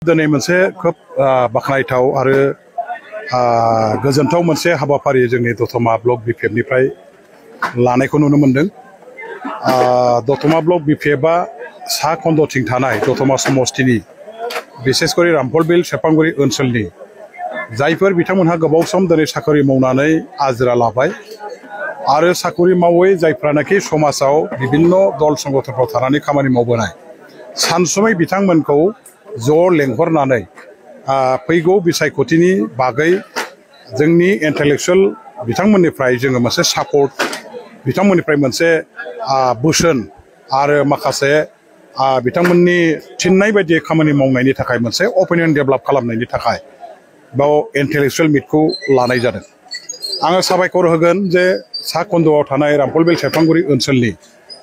दिनै मोनसे खोब बाखनायथाव आरो गोजोनथाव मोनसे हाबाफारि जोंनि दतमा ब्लक बिपिएफनिफ्राय लानायखौ नुनो मोनदों। दतमा ब्लक बिपिएफआ सा खन्दथिं थानाय दतमा समस्तिनि बिसेसकरि रामफलबिल सेरफांगुरि ओनसोलनि जायफोर बिथांमोनहा गोबाव सम दिनै साख्रि मावनानै आजिरा लाबाय आरो साख्रि मावै जायफ्रानाखि समाजाव बिभिन्न दल संगठनफ्राव थानानै खामानि मावबोनाय सानसुमै बिथांमोनखौ ज' लेंहरनानै फैगौ बिसायख'थिनि बागै जोंनि इन्टेलेक्चुवेल बिथांमोननिफ्राय जोङो मोनसे सापर्ट बिथांमोननिफ्राय मोनसे बोसोन आरो माखासे बिथांमोननि थिननाय बायदि खामानि मावनायनि थाखाय मोनसे अपिनियन डेभेलप खालामनायनि थाखाय बाव इन्टेलेक्चुवेल मिटखौ लानाय जादों। आङो साबायखर होगोन जे सा खन्द'आव थानाय रामफलबिल सेरफांगुरि ओनसोलनि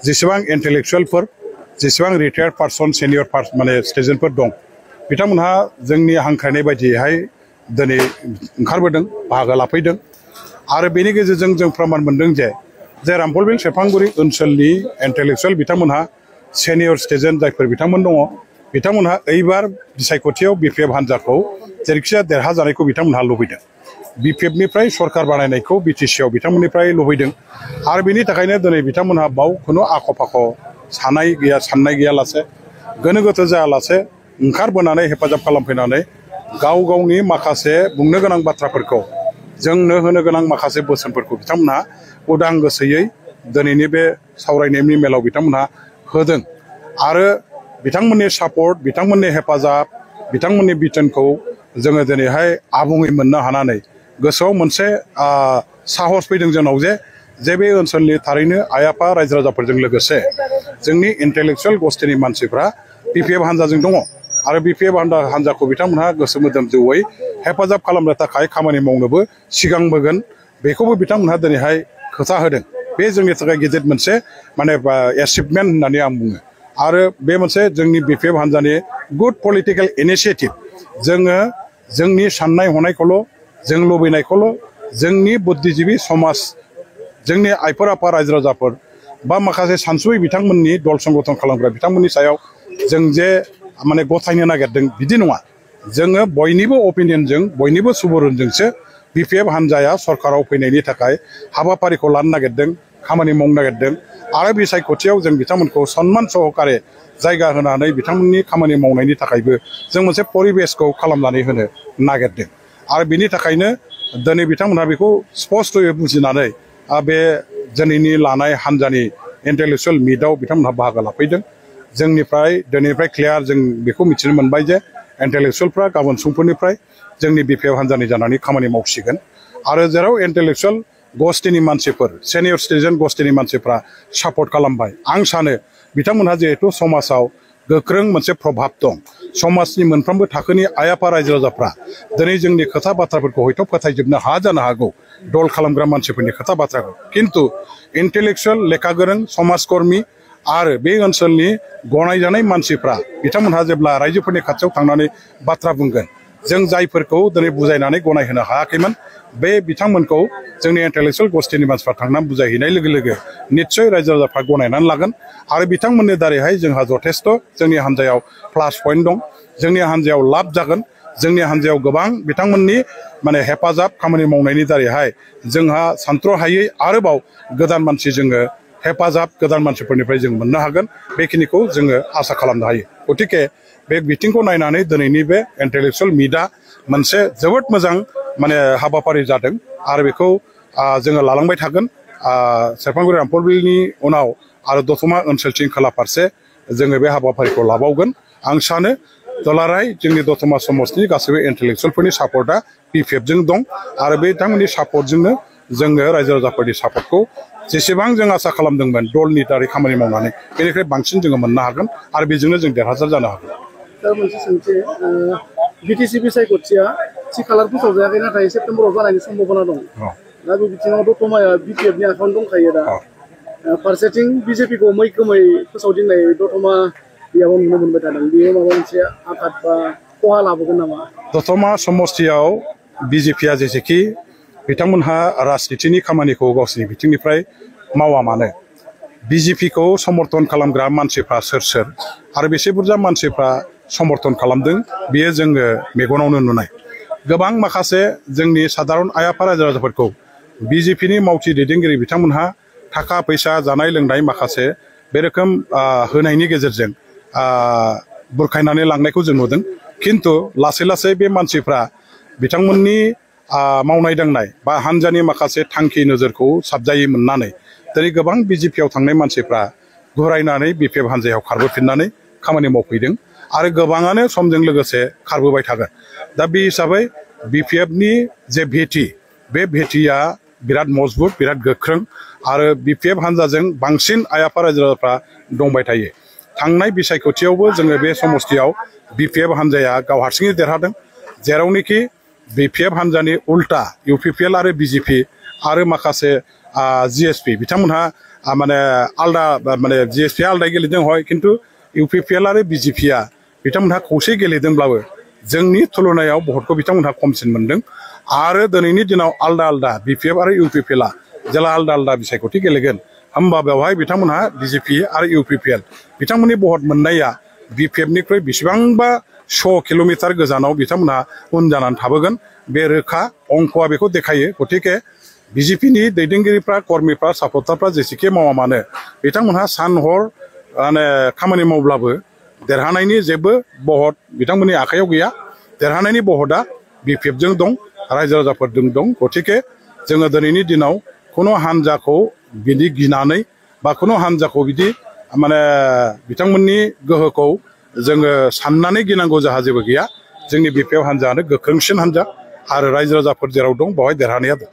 जेसेबां इन्टेलेक्चुवेलफोर जेसेबां रिटायार्ड पार्सन सिनियर माने सिटिजेनफोर दं बिथांमोनहा जोंनि हांख्रायनाय बायदियैहाय दिनै ओंखारबोदों बाहागो लाफैदों आरो बेनि गेजेरजों जों प्रमान मोनदों जे रामफलबिल सेरफांगुरि ओनसोलनि इन्टेलेक्चुवेल बिथांमोनहा सिनियर सिटिजेन जायफोर बिथांमोन दङ बिथांमोनहा एइबार बिसायख'थियाव बिपिएफ हान्जाखौ जेरैखिजाया देरहाजानायखौ बिथांमोनहा लुबैदों। बिपिएफनिफ्राय सरकार बानायनायखौ बिटिसिआव बिथांमोननिफ्राय लुबैदों आरो बेनि थाखायनो दिनै बिथांमोनहा बाव खुनु आख' फाख' साननाय गैयालासे गोनो गोथो जायालासे ओंखारबोनानै हेफाजाब खालामफैनानै गाव गावनि माखासे बुंनो गोनां बाथ्राफोरखौ जोंनो होनो गोनां माखासे बोसोनफोरखौ बिथांमोनहा उदां गोसोयै दिनैनि बे सावरायनायनि मेलाव बिथांमोनहा होदों आरो बिथांमोननि सापर्ट बिथांमोननि हेफाजाब बिथांमोननि बिथोनखौ जोङो दिनैहाय आबुङै मोननो हानानै गोसोआव मोनसे साहस फैदों जोंनाव जे बे ओनसोलनि थारैनो आइ आफा रायजो राजाफोरजों लोगोसे जोंनि इन्टेलेक्चुवेल गस्थिनि मानसिफ्रा बिपिएफ हान्जाजों दङ आरो बिपिएफ हान्जाखौ बिथांमोनहा गोसो मोदोम जौयै हेफाजाब खालामनो थाखाय खामानि मावनोबो सिगांबोगोन बेखौबो बिथांमोनहा दिनैहाय खोथा होदों। बे जोंनि थाखाय गिदिर मोनसे माने एचिभमेन्ट होननानै आं बुङो आरो बे मोनसे जोंनि बिपिएफ हान्जानि गुड पलिटिकेल इनिशिएटिभ। जोङो जोंनि साननाय हनायखौल' जों लुबैनायखौल' जोंनि बुद्धिजीबि समाज जोंनि आइफोर आफा रायजो राजाफोर बा माखासे सानसुमै बिथांमोननि दल संगठन खालामग्रा बिथांमोननि सायाव जों जे माने गथायनो नागिरदों बिदि नङा। जोङो बयनिबो अपिनियनजों बयनिबो सुबुरुनजोंसो बिपिएफ हान्जाया सरकाराव फैनायनि थाखाय हाबाफारिखौ लानो नागिरदों खामानि मावनो नागिरदों आरो बिसायख'थियाव जों बिथांमोनखौ सन्मान सहकारे जायगा होनानै बिथांमोननि खामानि मावनायनि थाखायबो जों मोनसे परिबेसखौ खालामनानै होनो नागिरदों आरो बिनि थाखायनो दिनै बिथांमोनहा बेखौ स्पष्टयै बुजिनानै बे दिनैनि लानाय हान्जानि इन्टेलेक्चुवेल मिटआव बिथांमोनहा बाहागो लाफैदों। जोंनिफ्राय दिनैनिफ्राय क्लियार जों बेखौ मिथिनो मोनबाय जे इन्टेलेक्चुवेलफ्रा गाबोन समफोरनिफ्राय जोंनि बिपिएफ हान्जानि जानानै खामानि मावसिगोन आरो जेराव इन्टेलेक्चुवेल गस्थिनि मानसिफोर सिनियर सिटिजेन गस्थिनि मानसिफ्रा सापर्ट खालामबाय आं सानो बिथांमोनहा जिहेतु समाजाव गोख्रों मोनसे प्रभाब दं समाजनि मोनफ्रोमबो थाखोनि आइ आफा रायजो राजाफ्रा दिनै जोंनि खोथा बाथ्राफोरखौ हयथ' फोथायजोबनो हाया जानो हागौ दल खालामग्रा मानसिफोरनि खोथा बाथ्राखौ खिन्थु इन्टेलेक्चुवेल लेखा गोरों समाजकर्मी आरो बे ओनसोलनि गनायजानाय मानसिफ्रा बिथांमोनहा जेब्ला रायजोफोरनि खाथियाव थांनानै बाथ्रा बुंगोन जों जायफोरखौ दिनै बुजायनानै गनायहोनो हायाखैमोन बे बिथांमोनखौ जोंनि इन्टेलेक्चुवेल गस्थिनि मानसिफ्रा थांनानै बुजायहैनाय लोगो लोगो निस्सय रायजो राजाफ्रा गनायनानै लागोन आरो बिथांमोननि दारैहाय जोंहा जथेस्थ' जोंनि हान्जायाव प्लास पइन्ट दं जोंनि हान्जायाव लाब जागोन जोंनि हान्जायाव गोबां बिथांमोननि माने हेफाजाब खामानि मावनायनि दारैहाय जोंहा सानथ्र'हायै आरोबाव गोदान मानसि जोङो हेफाजाब गोदान मानसिफोरनिफ्राय जों मोननो हागोन बेखिनिखौ जोङो आसा खालामनो हायो। गतिके बे बिथिंखौ नायनानै दिनैनि बे इन्टेलेक्चुवेल मिटआ मोनसे जोबोद मोजां माने हाबाफारि जादों आरो बेखौ जोङो लालांबाय थागोन सेरफांगुरि रामफलबिलनि उनाव आरो दतमा ओनसोलथिं खोला फारसे जोङो बे हाबाफारिखौ लाबावगोन। आं सानो दुलाराय जोंनि दतमा समाजनि गासैबो इन्टेलेक्चुवेलफोरनि सापर्टआ बिपिएफजों दं आरो बे बिथांमोननि सापर्टजोंनो जोङो रायजो राजाफोरनि सापर्टखौ जेसेबां जों आसा खालामदोंमोन दलनि दारै खामानि मावनानै बेनिफ्राय बांसिन जोङो मोननो हागोन आरो बेजोंनो जों देरहासार जानो हागोन। सार मोनसे सोंथि बिटिसि बिसायख'थिया थि खालार फोसावजायाखै नाथाय सेप्तेम्बराव जानायनि सम्भाबना दं। दा बे बिथिङाव दतमाया बिपिएफनि आखायावनो दंखायो दा फारसेथिं बिजेपिखौ मैखोमै फोसावदिंनाय दतमा बेयाव नुनो मोनबाय थादों बेयो माबा मोनसे आघात बा खहा लाबोगोन नामा? दतमा समस्तियाव बिजेपिया जेसेखि बिथांमोनहा राजनितिनि खामानिखौ गावसोरनि बिथिंनिफ्राय मावा मानो बिजेपिखौ समर्थन खालामग्रा मानसिफ्रा सोर सोर आरो बेसे बुरजा मानसिफ्रा समर्थन खालामदों बेयो जोङो मेगनावनो नुनाय गोबां माखासे जोंनि साधारन आइ आफा रायजो राजाफोरखौ बिजेपिनि मावथि दैदेनगिरि बिथांमोनहा थाखा फैसा जानाय लोंनाय माखासे बे रोखोम होनायनि गेजेरजों बुरखायनानै लांनायखौ जों नुदों किन्तु लासै लासै बे मानसिफ्रा बिथांमोननि मावनाय दांनाय बा हानजानि माखासे थांखि नोजोरखौ साबजायै मोननानै दिनै गोबां बिजेपियाव थांनाय मानसिफ्रा घुरायनानै बिपिएफ हानजायाव खारबोफिननानै खामानि मावफैदों आरो गोबाङानो समजों लोगोसे खारबोबाय थागोन दा बे हिसाबै बिपिएफनि जे भेटि बे भेटिया बिराद मजबुत बिराद गोख्रों आरो बिपिएफ हानजाजों बांसिन आइ आफा रायजो राजाफ्रा दंबाय थायो थांनाय बिसायख'थियावबो जोङो बे समस्तियाव बिपिएफ हानजाया गाव हारसिङै देरहादों जेरावनोखि बिपिएफ हानजानि उल्टा इउपिपिएल आरो बिजेपि आरो माखासे जिएसपि बिथांमोनहा माने आलदा माने जिएसपिया आलदा गेलेदों हय किन्तु इउपिपिएल आरो बिजेपिया बिथांमोनहा खौसे गेलेदोंब्लाबो जोंनि तुलनायाव भटखौ बिथांमोनहा खमसिन मोनदों आरो दिनैनि दिनाव आलदा आलदा बिपिएफ आरो इउपिपिएलआ जेला आलदा आलदा बिसायख'थि गेलेगोन होमबा बेवहाय बिथांमोनहा बिजेपि आरो इउपिपिएल बिथांमोननि भट मोननाया बिपिएफनिख्रुइ बेसेबांबा 100 किल'मिटार गोजानाव बिथांमोनहा उन जानानै थाबोगोन बे रोखा अंकआ बेखौ देखायो गतिके बिजेपिनि दैदेनगिरिफ्रा कर्मीफ्रा सापर्टारफ्रा जेसेखि मावा मानो बिथांमोनहा सान हर माने खामानि मावब्लाबो देरहानायनि जेबो बहत बिथांमोननि आखायाव गैया देरहानायनि बहतआ बिपिएफजों दं रायजो राजाफोरजों दं गतिके जोङो दिनैनि दिनाव खुनु हानजाखौ बिदि गिनानै बा खुनु हानजाखौ बिदि माने बिथांमोननि गोहोखौ जोङो साननानै गिनांगौ जाहा जेबो गैया जोंनि बिपिएफ हानजायानो गोख्रोंसिन हानजा आरो रायजो राजाफोर जेराव दं बेवहाय देरहानाया दं